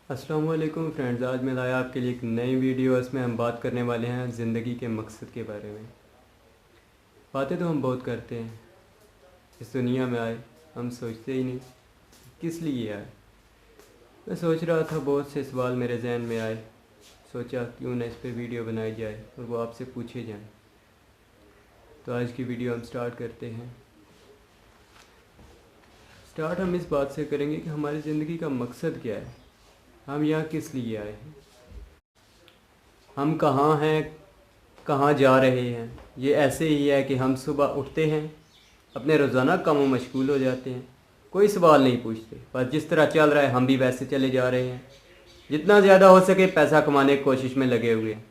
अस्सलाम वालेकुम फ्रेंड्स, आज मैं लाया आपके लिए एक नई वीडियो। इसमें हम बात करने वाले हैं ज़िंदगी के मकसद के बारे में। बातें तो हम बहुत करते हैं, इस दुनिया में आए हम सोचते ही नहीं किस लिए आए। मैं सोच रहा था, बहुत से सवाल मेरे जहन में आए, सोचा क्यों ना इस पर वीडियो बनाई जाए और वो आपसे पूछे जाएं। तो आज की वीडियो हम स्टार्ट करते हैं। स्टार्ट हम इस बात से करेंगे कि हमारी ज़िंदगी का मकसद क्या है, हम यहाँ किस लिए आए हैं, हम कहाँ हैं, कहाँ जा रहे हैं। ये ऐसे ही है कि हम सुबह उठते हैं, अपने रोज़ाना कामों में मशगूल हो जाते हैं, कोई सवाल नहीं पूछते, बस जिस तरह चल रहा है हम भी वैसे चले जा रहे हैं। जितना ज़्यादा हो सके पैसा कमाने की कोशिश में लगे हुए हैं।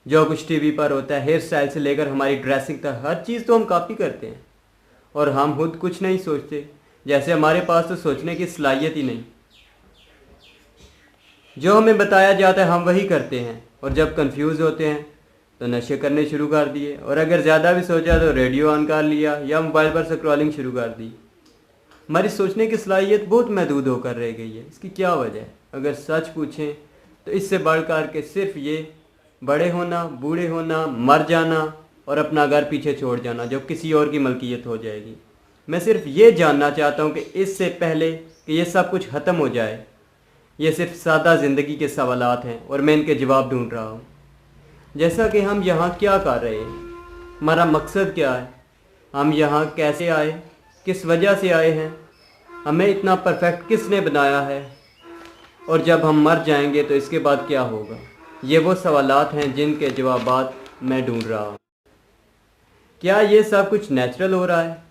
जो कुछ टीवी पर होता है, हेयर स्टाइल से लेकर हमारी ड्रेसिंग तक, हर चीज़ तो हम कॉपी करते हैं और हम खुद कुछ नहीं सोचते, जैसे हमारे पास तो सोचने की सलाहियत ही नहीं। जो हमें बताया जाता है हम वही करते हैं, और जब कंफ्यूज होते हैं तो नशे करने शुरू कर दिए, और अगर ज़्यादा भी सोचा तो रेडियो ऑन कर लिया या मोबाइल पर स्क्रॉलिंग शुरू कर दी। हमारी सोचने की सलाहियत बहुत महदूद होकर रह गई है। इसकी क्या वजह है? अगर सच पूछें तो इससे बढ़कर के सिर्फ ये बड़े होना, बूढ़े होना, मर जाना और अपना घर पीछे छोड़ जाना जो किसी और की मलकियत हो जाएगी। मैं सिर्फ ये जानना चाहता हूँ कि इससे पहले कि ये सब कुछ ख़त्म हो जाए, ये सिर्फ सादा ज़िंदगी के सवालात हैं और मैं इनके जवाब ढूंढ रहा हूँ। जैसा कि हम यहाँ क्या कर रहे हैं, हमारा मकसद क्या है, हम यहाँ कैसे आए, किस वजह से आए हैं, हमें इतना परफेक्ट किसने बनाया है, और जब हम मर जाएंगे तो इसके बाद क्या होगा। ये वो सवालात हैं जिनके जवाबात मैं ढूंढ रहा हूँ। क्या ये सब कुछ नेचुरल हो रहा है?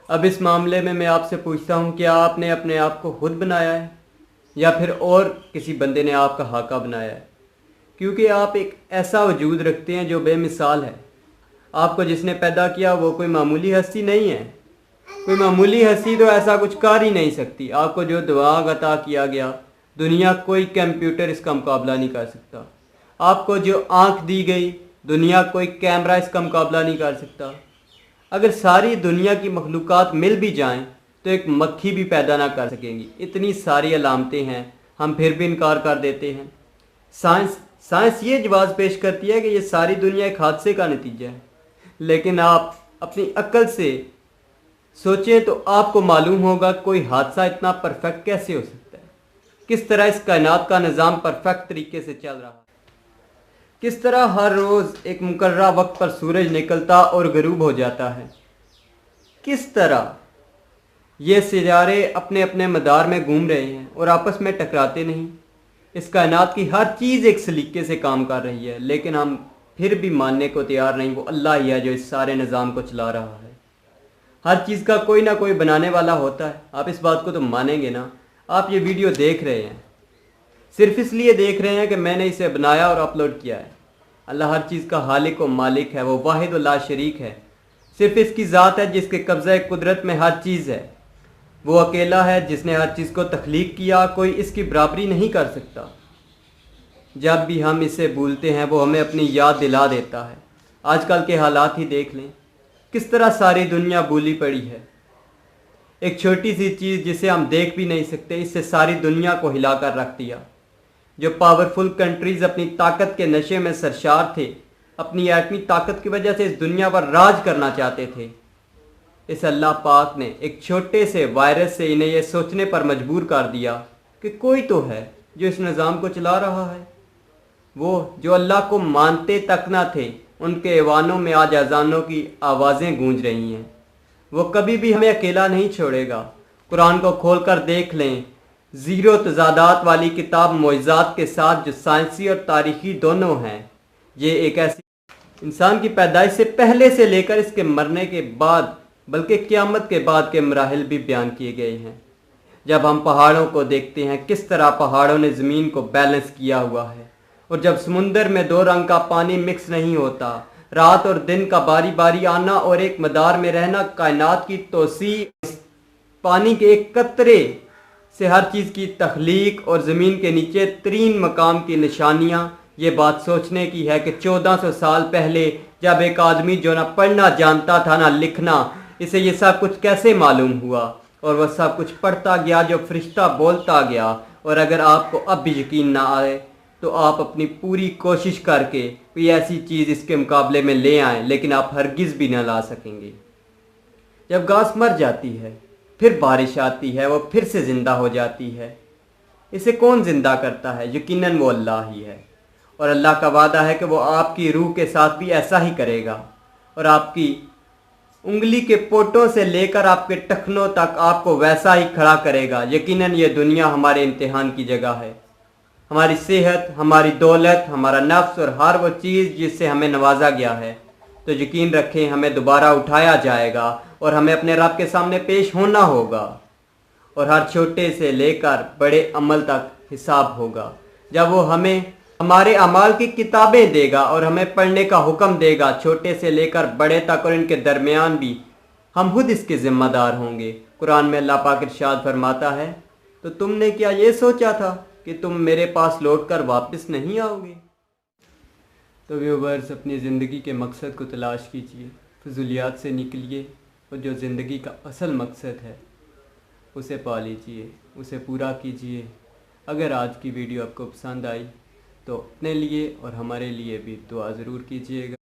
अब इस मामले में मैं आपसे पूछता हूँ, क्या आपने अपने आप को खुद बनाया है या फिर और किसी बंदे ने आपका हाका बनाया है? क्योंकि आप एक ऐसा वजूद रखते हैं जो बेमिसाल है। आपको जिसने पैदा किया वो कोई मामूली हस्ती नहीं है। कोई मामूली हस्ती तो ऐसा कुछ कर ही नहीं सकती। आपको जो दिमाग अता किया गया, दुनिया कोई कंप्यूटर इसका मुकाबला नहीं कर सकता। आपको जो आँख दी गई, दुनिया कोई कैमरा इसका मुकाबला नहीं कर सकता। अगर सारी दुनिया की मखलूक़ात मिल भी जाएं तो एक मक्खी भी पैदा ना कर सकेंगी। इतनी सारी अलामतें हैं, हम फिर भी इनकार कर देते हैं। साइंस ये जवाब पेश करती है कि ये सारी दुनिया एक हादसे का नतीजा है, लेकिन आप अपनी अक्ल से सोचें तो आपको मालूम होगा कोई हादसा इतना परफेक्ट कैसे हो सकता है। किस तरह इस कायनात का निज़ाम परफेक्ट तरीके से चल रहा है, किस तरह हर रोज़ एक मुकर्ररा वक्त पर सूरज निकलता और गरूब हो जाता है, किस तरह ये सितारे अपने अपने मदार में घूम रहे हैं और आपस में टकराते नहीं। इस कायनात की हर चीज़ एक सलीके से काम कर रही है, लेकिन हम फिर भी मानने को तैयार नहीं। वो अल्लाह ही है जो इस सारे निज़ाम को चला रहा है। हर चीज़ का कोई ना कोई बनाने वाला होता है। आप इस बात को तो मानेंगे ना। आप ये वीडियो देख रहे हैं, सिर्फ इसलिए देख रहे हैं कि मैंने इसे बनाया और अपलोड किया है। अल्लाह हर चीज़ का हालिक व मालिक है, वो वाहिद व ला शरीक है। सिर्फ इसकी ज़ात है जिसके कब्ज़े कुदरत में हर चीज़ है। वो अकेला है जिसने हर चीज़ को तख्लीक किया, कोई इसकी बराबरी नहीं कर सकता। जब भी हम इसे भूलते हैं वो हमें अपनी याद दिला देता है। आजकल के हालात ही देख लें, किस तरह सारी दुनिया भूली पड़ी है। एक छोटी सी चीज़ जिसे हम देख भी नहीं सकते, इससे सारी दुनिया को हिला कर रख दिया। जो पावरफुल कंट्रीज़ अपनी ताकत के नशे में सरशार थे, अपनी एटमी ताकत की वजह से इस दुनिया पर राज करना चाहते थे, इस अल्लाह पाक ने एक छोटे से वायरस से इन्हें यह सोचने पर मजबूर कर दिया कि कोई तो है जो इस निज़ाम को चला रहा है। वो जो अल्लाह को मानते तक ना थे, उनके ऐवानों में आज अजानों की आवाज़ें गूंज रही हैं। वो कभी भी हमें अकेला नहीं छोड़ेगा। कुरान को खोल कर देख लें, ज़ीरो तज़ादात वाली किताब मोइज़ात के साथ जो साइंसी और तारीखी दोनों हैं। ये एक ऐसी इंसान की पैदाइश से पहले से लेकर इसके मरने के बाद, बल्कि क़यामत के बाद के मराहिल भी बयान किए गए हैं। जब हम पहाड़ों को देखते हैं, किस तरह पहाड़ों ने ज़मीन को बैलेंस किया हुआ है, और जब समुंदर में दो रंग का पानी मिक्स नहीं होता, रात और दिन का बारी बारी आना और एक मदार में रहना, कायनात की तोसी, पानी के एक कतरे से हर चीज़ की तख्लीक और ज़मीन के नीचे तरीन मकाम की निशानियाँ, ये बात सोचने की है कि 1400 साल पहले जब एक आदमी जो ना पढ़ना जानता था ना लिखना, इसे ये सब कुछ कैसे मालूम हुआ, और वह सब कुछ पढ़ता गया जो फरिश्ता बोलता गया, اور اگر آپ کو اب بھی یقین نہ آئے تو آپ اپنی پوری کوشش کر کے کوئی ایسی چیز اس کے مقابلے میں لے آئیں، لیکن آپ ہرگز بھی نہ لا سکیں گے۔ جب گھاس مر جاتی ہے پھر بارش آتی ہے، وہ پھر سے زندہ ہو جاتی ہے۔ اسے کون زندہ کرتا ہے؟ یقیناً وہ اللہ ہی ہے، اور اللہ کا وعدہ ہے کہ وہ آپ کی روح کے ساتھ بھی ایسا ہی کرے گا، اور آپ کی انگلی کے پوٹوں سے لے کر آپ کے ٹخنوں تک آپ کو ویسا ہی کھڑا کرے گا۔ یقیناً یہ دنیا ہمارے امتحان کی جگہ ہے۔ ہماری صحت، ہماری دولت، ہمارا نفس اور ہر وہ چیز جس سے ہمیں نوازا گیا ہے، تو یقین رکھیں ہمیں دوبارہ اٹھایا جائے گا اور ہمیں اپنے رب کے سامنے پیش ہونا ہوگا، اور ہر چھوٹے سے لے کر بڑے عمل تک حساب ہوگا۔ جب وہ ہمیں ہمارے اعمال کی کتابیں دے گا اور ہمیں پڑھنے کا حکم دے گا، چھوٹے سے لے کر بڑے تک اور ان کے درمیان بھی، ہم خود اس کے ذمہ دار ہوں گے۔ قرآن میں اللہ پاک ارشاد فرماتا ہے، تو تم نے کیا یہ سوچا تھا کہ تم میرے پاس لوٹ کر واپس نہیں آؤ گے؟ تو ویورز، اپنی زندگی کے مقصد کو تلاش کیجئے، فضولیات سے نکلیے، اور جو زندگی کا اصل مقصد ہے اسے پا لیجئے، اسے پورا کیجئے۔ اگر آج کی ویڈیو آپ کو پسند آئی تو اپنے لیے اور ہمارے لیے بھی دعا ضرور کیجئے گا۔